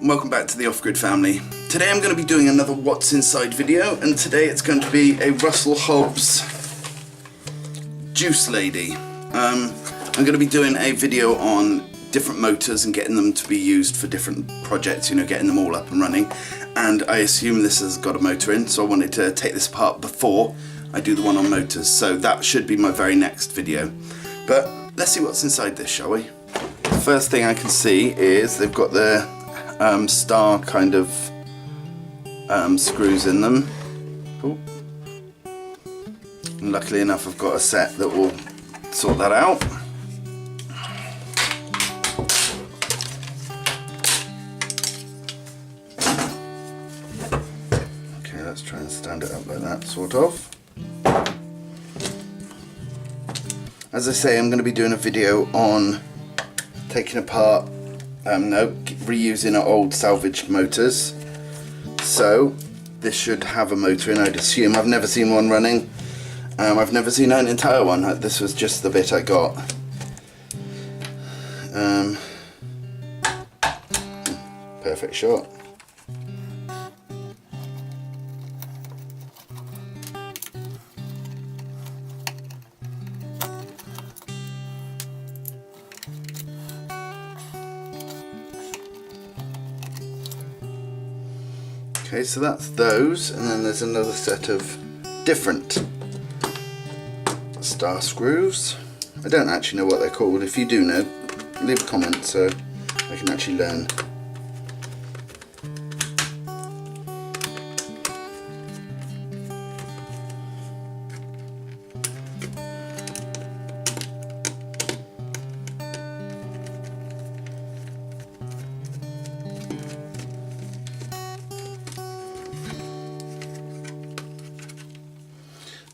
and welcome back to the Off-Grid family. Today I'm going to be doing another What's Inside video, and today it's going to be a Russell Hobbs Juice Lady. I'm going to be doing a video on different motors and getting them to be used for different projects, you know, getting them all up and running. And I assume this has got a motor in, so I wanted to take this apart before I do the one on motors, so that should be my very next video. But let's see what's inside this, shall we? The first thing I can see is they've got the star kind of screws in them. Cool. And luckily enough I've got a set that will sort that out. Okay, let's try and stand it up like that, sort of. As I say, I'm going to be doing a video on taking apart, reusing old salvaged motors. So this should have a motor in, I'd assume. I've never seen one running. I've never seen an entire one. This was just the bit I got. Perfect shot. Okay, so that's those, and then there's another set of different star screws. I don't actually know what they're called. If you do know, leave a comment so I can actually learn.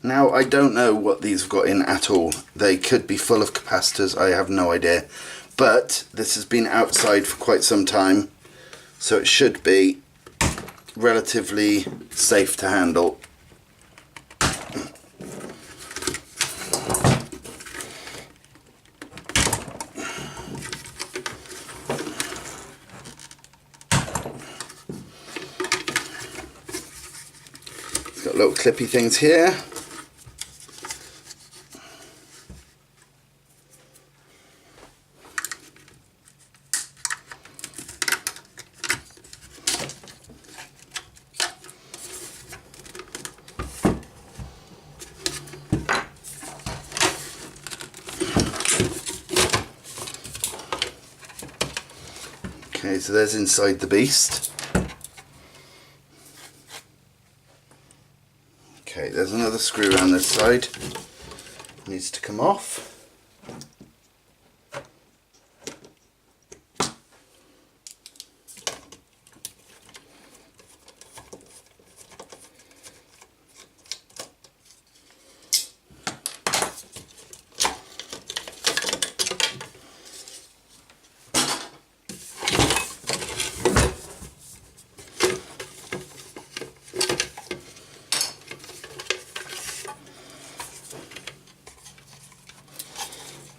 Now, I don't know what these have got in at all. They could be full of capacitors, I have no idea. But this has been outside for quite some time, so it should be relatively safe to handle. It's got little clippy things here. Okay, so there's inside the beast. Okay, there's another screw around this side. Needs to come off.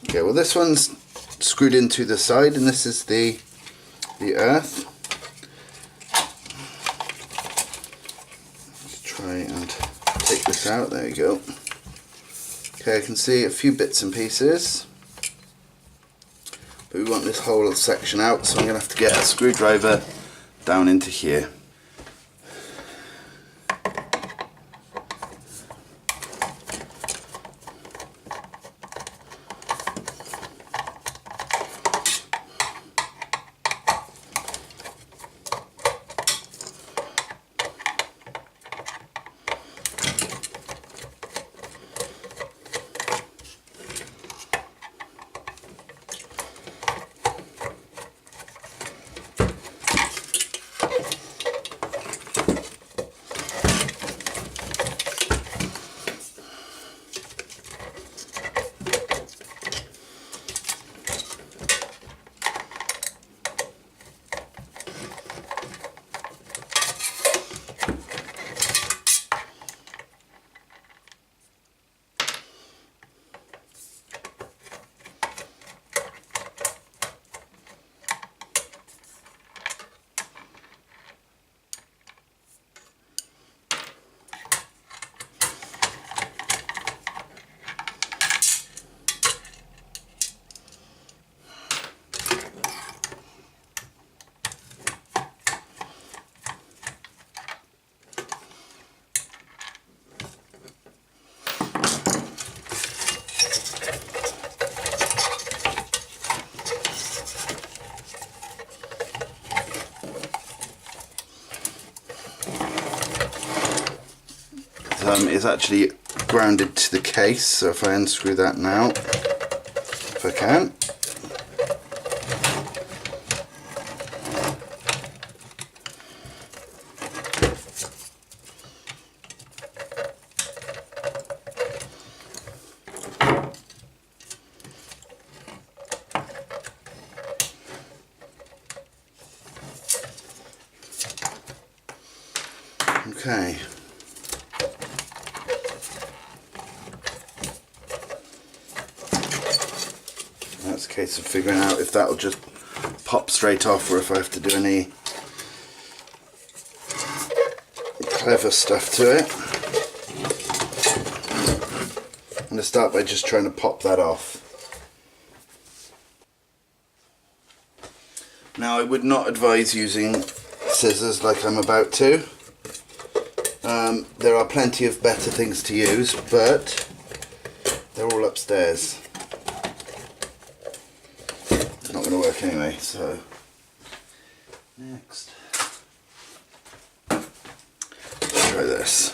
Okay, well this one's screwed into the side, and this is the earth. Let's try and take this out. There you go. Okay, I can see a few bits and pieces, but we want this whole section out, so I'm going to have to get a screwdriver down into here. is actually grounded to the case, so if I unscrew that now, if I can. Okay. That's a case of figuring out if that'll just pop straight off or if I have to do any clever stuff to it. I'm going to start by just trying to pop that off. Now, I would not advise using scissors like I'm about to. There are plenty of better things to use, but they're all upstairs. It's not going to work anyway, so next. Let's try this.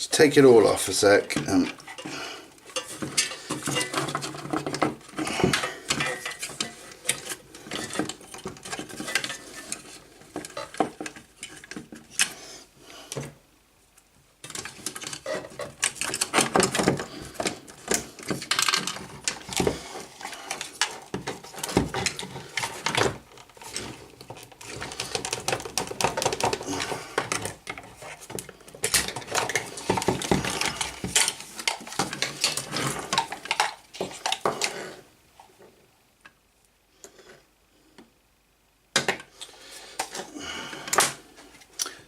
Take it all off a sec.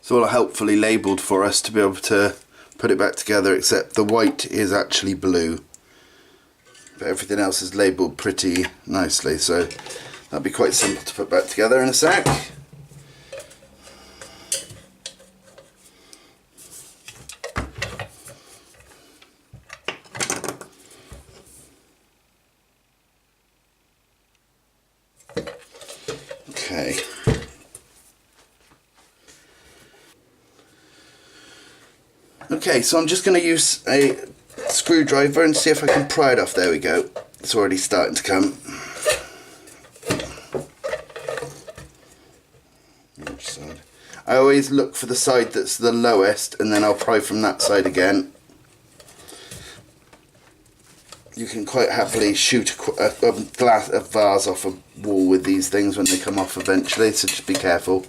It's all helpfully labelled for us to be able to put it back together, except the white is actually blue. But everything else is labelled pretty nicely, so that'll be quite simple to put back together in a sec. Okay. Okay, so I'm just going to use a screwdriver and see if I can pry it off. There we go. It's already starting to come. Which side? I always look for the side that's the lowest and then I'll pry from that side again. You can quite happily shoot a vase off a wall with these things when they come off eventually, so just be careful.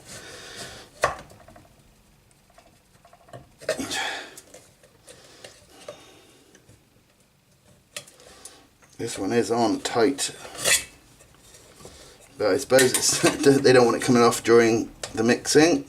This one is on tight, but I suppose it's they don't want it coming off during the mixing.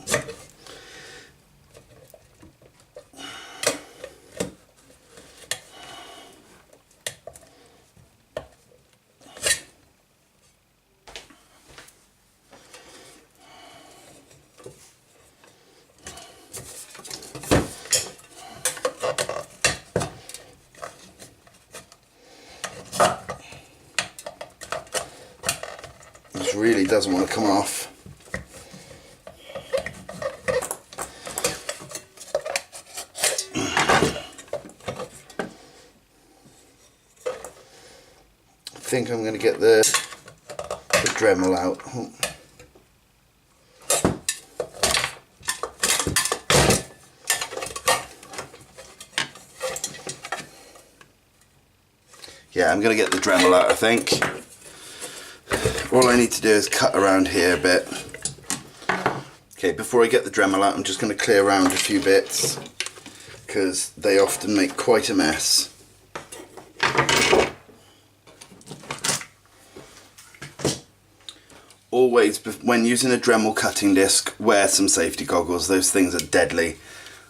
This really doesn't want to come off. I think I'm going to get the Dremel out. Yeah, I'm going to get the Dremel out, I think. All I need to do is cut around here a bit. Okay, before I get the Dremel out, I'm just going to clear around a few bits because they often make quite a mess. always, when using a Dremel cutting disc, wear some safety goggles. Those things are deadly.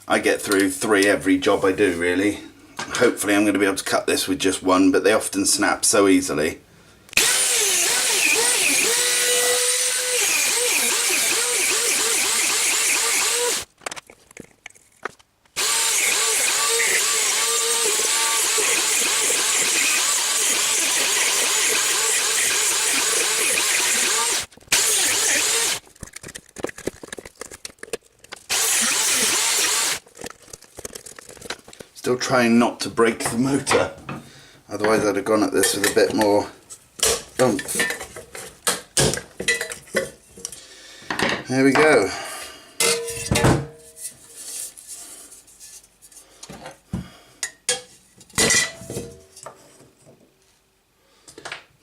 I get through 3 every job I do, really. Hopefully I'm going to be able to cut this with just one, but they often snap so easily. Still trying not to break the motor, otherwise I'd have gone at this with a bit more oomph. There we go.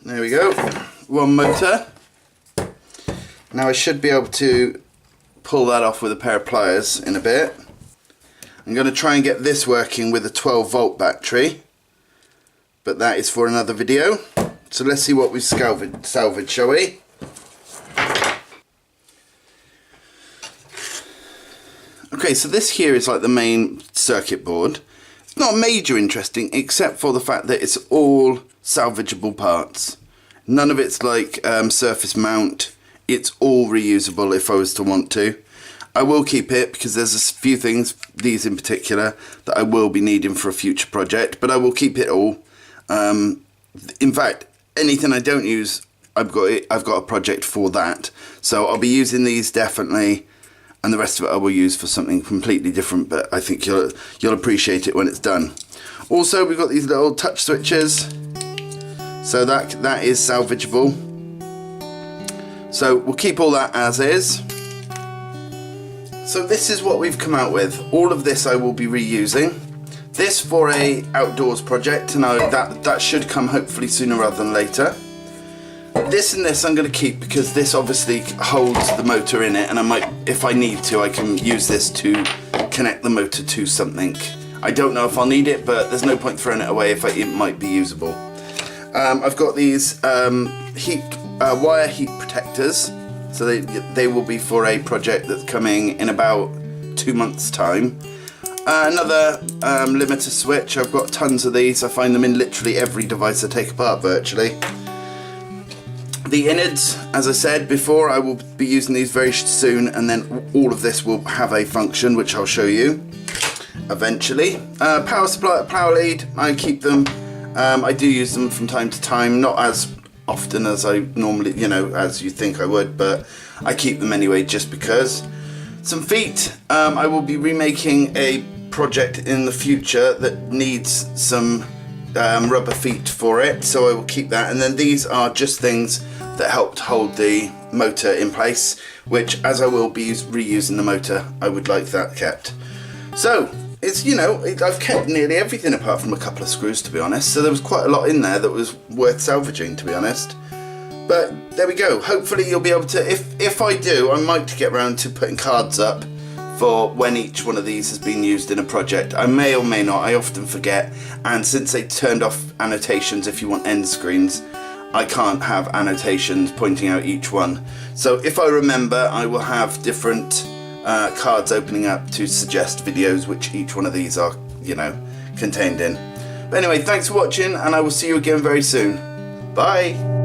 There we go, one motor. Now I should be able to pull that off with a pair of pliers in a bit. I'm going to try and get this working with a 12-volt battery, but that is for another video. So let's see what we've salvaged, shall we? Okay, so this here is like the main circuit board. It's not major interesting, except for the fact that it's all salvageable parts. None of it's like surface mount. It's all reusable if I was to want to. I will keep it because there's a few things, these in particular, that I will be needing for a future project, but I will keep it all. In fact, anything I don't use, I've got a project for that. So I'll be using these definitely, and the rest of it I will use for something completely different, but I think you'll appreciate it when it's done. Also, we've got these little touch switches, so that is salvageable. So we'll keep all that as is. So this is what we've come out with. All of this I will be reusing. This for a outdoors project, and that should come hopefully sooner rather than later. This and this I'm going to keep because this obviously holds the motor in it, and I might, if I need to, I can use this to connect the motor to something. I don't know if I'll need it, but there's no point throwing it away if it might be usable. I've got these wire heat protectors. So they will be for a project that's coming in about 2 months' time. Another limiter switch. I've got tons of these. I find them in literally every device I take apart virtually. The innards, as I said before, I will be using these very soon, and then all of this will have a function which I'll show you eventually. Power supply, power lead, I keep them. I do use them from time to time, not as often as I normally, as you think I would, but I keep them anyway just because. Some feet. I will be remaking a project in the future that needs some rubber feet for it, so I will keep that. And then these are just things that helped hold the motor in place, which, as I will be reusing the motor, I would like that kept. So it's, I've kept nearly everything apart from a couple of screws, to be honest, so there was quite a lot in there that was worth salvaging, to be honest. But there we go. Hopefully you'll be able to, if I do, I might get around to putting cards up for when each one of these has been used in a project. I may or may not, I often forget, and since they turned off annotations if you want end screens, I can't have annotations pointing out each one. So if I remember, I will have different cards opening up to suggest videos which each one of these are, contained in. But anyway, thanks for watching, and I will see you again very soon. Bye!